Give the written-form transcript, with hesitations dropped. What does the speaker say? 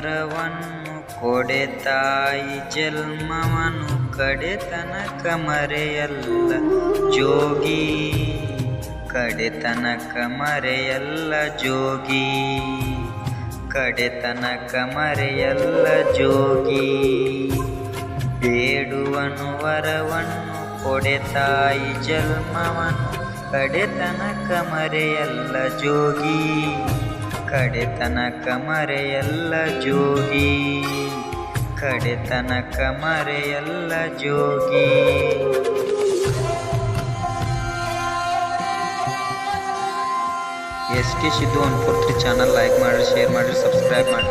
ವರವನ್ನು ಕೊಡೆ ತಾಯಿ ಜನ್ಮವನ್ನು ಕಡೆತನಕ ಮರೆಯಲ್ಲ ಜೋಗಿ, ಕಡೆತನಕ ಮರೆಯಲ್ಲ ಜೋಗಿ, ಕಡೆತನಕ ಮರೆಯಲ್ಲ ಜೋಗಿ. ಬೇಡುವನು ವರವನ್ನು ಕೊಡೆ ತಾಯಿ ಜನ್ಮವನ್ನು ಕಡೆತನಕ ಮರೆಯಲ್ಲ ಜೋಗಿ, ಕಡೆತನಕ ಮರೆಯಲ್ಲ ಜೋಗಿ, ಕಡೆತನಕ ಮರೆಯಲ್ಲ ಜೋಗಿ. ST ಸಿದ್ದು 143 ಚಾನಲ್ ಲೈಕ್ ಮಾಡಿ, ಶೇರ್ ಮಾಡಿ, ಸಬ್ಸ್ಕ್ರೈಬ್ ಮಾಡಿ.